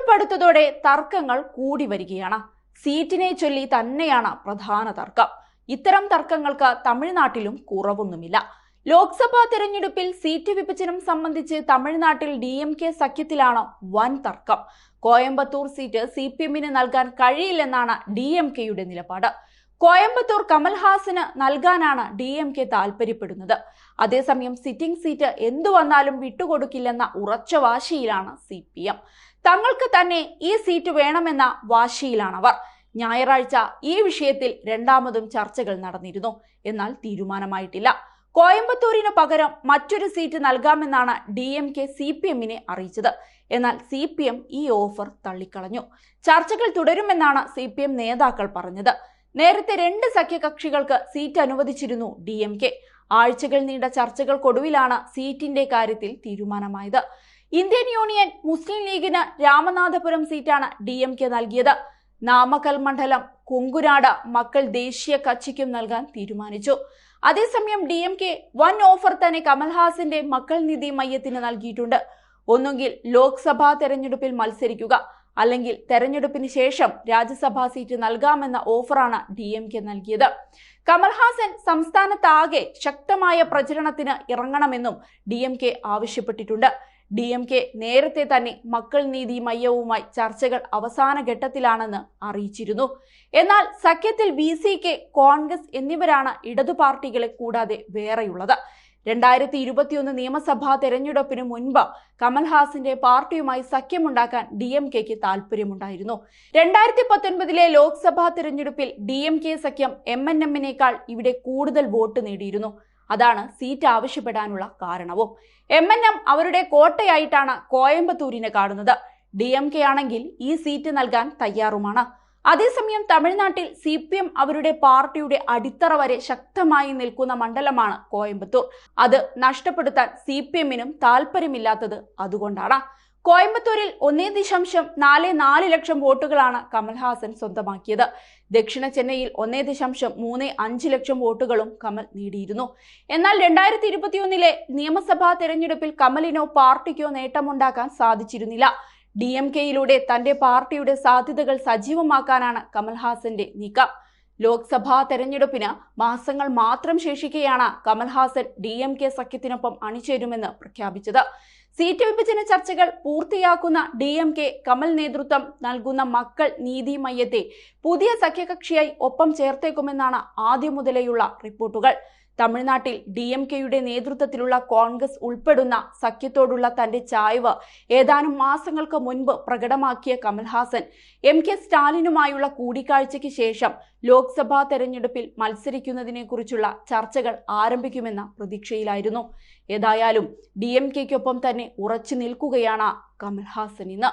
തെരഞ്ഞെടുപ്പ് അടുത്തതോടെ തർക്കങ്ങൾ കൂടി വരികയാണ്. സീറ്റിനെ ചൊല്ലി തന്നെയാണ് പ്രധാന തർക്കം. ഇത്തരം തർക്കങ്ങൾക്ക് തമിഴ്നാട്ടിലും കുറവൊന്നുമില്ല. ലോക്സഭാ തെരഞ്ഞെടുപ്പിൽ സീറ്റ് വിഭജനം സംബന്ധിച്ച് തമിഴ്നാട്ടിൽ DMK സഖ്യത്തിലാണ് വൻ തർക്കം. കോയമ്പത്തൂർ സീറ്റ് CPM-ന് നൽകാൻ കഴിയില്ലെന്നാണ് DMK-യുടെ നിലപാട്. കോയമ്പത്തൂർ കമൽഹാസന് നൽകാനാണ് DMK താൽപര്യപ്പെടുന്നത്. അതേസമയം സിറ്റിംഗ് സീറ്റ് എന്തു വന്നാലും വിട്ടുകൊടുക്കില്ലെന്ന ഉറച്ച വാശിയിലാണ് CPM. തങ്ങൾക്ക് തന്നെ ഈ സീറ്റ് വേണമെന്ന വാശിയിലാണവർ. ഞായറാഴ്ച ഈ വിഷയത്തിൽ രണ്ടാമതും ചർച്ചകൾ നടന്നിരുന്നു. എന്നാൽ തീരുമാനമായിട്ടില്ല. കോയമ്പത്തൂരിന് പകരം മറ്റൊരു സീറ്റ് നൽകാമെന്നാണ് DMK CPM-നെ അറിയിച്ചത്. എന്നാൽ CPM ഈ ഓഫർ തള്ളിക്കളഞ്ഞു. ചർച്ചകൾ തുടരുമെന്നാണ് CPM നേതാക്കൾ പറഞ്ഞത്. നേരത്തെ 2 സഖ്യകക്ഷികൾക്ക് സീറ്റ് അനുവദിച്ചിരുന്നു DMK. ആഴ്ചകൾ നീണ്ട ചർച്ചകൾക്കൊടുവിലാണ് സീറ്റിന്റെ കാര്യത്തിൽ തീരുമാനമായത്. ഇന്ത്യൻ യൂണിയൻ മുസ്ലിം ലീഗിന് രാമനാഥപുരം സീറ്റാണ് DMK നൽകിയത്. നാമക്കൽ മണ്ഡലം കൊങ്കുനാട് മക്കൾ ദേശീയ കക്ഷിക്കും നൽകാൻ തീരുമാനിച്ചു. അതേസമയം DMK വൻ ഓഫർ തന്നെ കമൽഹാസന്റെ മക്കൾ നിധി മയ്യത്തിന് നൽകിയിട്ടുണ്ട്. ഒന്നുകിൽ ലോക്സഭാ തെരഞ്ഞെടുപ്പിൽ മത്സരിക്കുക, അല്ലെങ്കിൽ തെരഞ്ഞെടുപ്പിന് ശേഷം രാജ്യസഭാ സീറ്റ് നൽകാമെന്ന ഓഫറാണ് DMK നൽകിയത്. കമൽഹാസൻ സംസ്ഥാനത്താകെ ശക്തമായ പ്രചരണത്തിന് ഇറങ്ങണമെന്നും DMK ആവശ്യപ്പെട്ടിട്ടുണ്ട്. DMK നേരത്തെ തന്നെ മക്കൾ നീതി മയ്യവുമായി ചർച്ചകൾ അവസാന ഘട്ടത്തിലാണെന്ന് അറിയിച്ചിരുന്നു. എന്നാൽ സഖ്യത്തിൽ VCK, കോൺഗ്രസ് എന്നിവരാണ് ഇടതു പാർട്ടികളെ കൂടാതെ വേറെയുള്ളത്. 2021 നിയമസഭാ തെരഞ്ഞെടുപ്പിന് മുൻപ് കമൽഹാസന്റെ പാർട്ടിയുമായി സഖ്യമുണ്ടാക്കാൻ DMK-ക്ക് താൽപര്യമുണ്ടായിരുന്നു. 2019 ലോക്സഭാ തെരഞ്ഞെടുപ്പിൽ DMK സഖ്യം MNM-നേക്കാൾ ഇവിടെ കൂടുതൽ വോട്ട് നേടിയിരുന്നു. അതാണ് സീറ്റ് ആവശ്യപ്പെടാനുള്ള കാരണവും. MNM അവരുടെ കോട്ടയായിട്ടാണ് കോയമ്പത്തൂരിനെ കാണുന്നത്. DMK ആണെങ്കിൽ ഈ സീറ്റ് നൽകാൻ തയ്യാറുമാണ്. അതേസമയം തമിഴ്നാട്ടിൽ CPM അവരുടെ പാർട്ടിയുടെ അടിത്തറ വരെ ശക്തമായി നിൽക്കുന്ന മണ്ഡലമാണ് കോയമ്പത്തൂർ. അത് നഷ്ടപ്പെടുത്താൻ CPM-നും താല്പര്യമില്ലാത്തത് അതുകൊണ്ടാണ്. കോയമ്പത്തൂരിൽ 1.44 ലക്ഷം വോട്ടുകളാണ് കമൽഹാസൻ സ്വന്തമാക്കിയത്. ദക്ഷിണ ചെന്നൈയിൽ 1.35 ലക്ഷം വോട്ടുകളും കമൽ നേടിയിരുന്നു. എന്നാൽ 2021 നിയമസഭാ തെരഞ്ഞെടുപ്പിൽ കമലിനോ പാർട്ടിക്കോ നേട്ടമുണ്ടാക്കാൻ സാധിച്ചിരുന്നില്ല. DMK-യിലൂടെ തന്റെ പാർട്ടിയുടെ സാധ്യതകൾ സജീവമാക്കാനാണ് കമൽഹാസന്റെ നീക്കം. ലോക്സഭാ തെരഞ്ഞെടുപ്പിന് മാസങ്ങൾ മാത്രം ശേഷിക്കെയാണ് കമൽഹാസൻ DMK സഖ്യത്തിനൊപ്പം അണിചേരുമെന്ന് പ്രഖ്യാപിച്ചത്. സീറ്റ് വിഭജന ചർച്ചകൾ പൂർത്തിയാക്കുന്ന DMK കമൽ നേതൃത്വം നൽകുന്ന മക്കൾ നീതി മയ്യത്തെ പുതിയ സഖ്യകക്ഷിയായി ഒപ്പം ചേർത്തേക്കുമെന്നാണ് ആദ്യം മുതലെയുള്ള റിപ്പോർട്ടുകൾ. തമിഴ്നാട്ടിൽ DMK-യുടെ നേതൃത്വത്തിലുള്ള കോൺഗ്രസ് ഉൾപ്പെടുന്ന സഖ്യത്തോടുള്ള തന്റെ ചായ്വ് ഏതാനും മാസങ്ങൾക്ക് മുൻപ് പ്രകടമാക്കിയ കമൽഹാസൻ MK സ്റ്റാലിനുമായുള്ള കൂടിക്കാഴ്ചയ്ക്ക് ശേഷം ലോക്സഭാ തെരഞ്ഞെടുപ്പിൽ മത്സരിക്കുന്നതിനെക്കുറിച്ചുള്ള ചർച്ചകൾ ആരംഭിക്കുമെന്ന പ്രതീക്ഷയിലായിരുന്നു. ഏതായാലും DMK-ക്കൊപ്പം തന്നെ ഉറച്ചു നിൽക്കുകയാണ് കമൽഹാസൻ ഇന്ന്.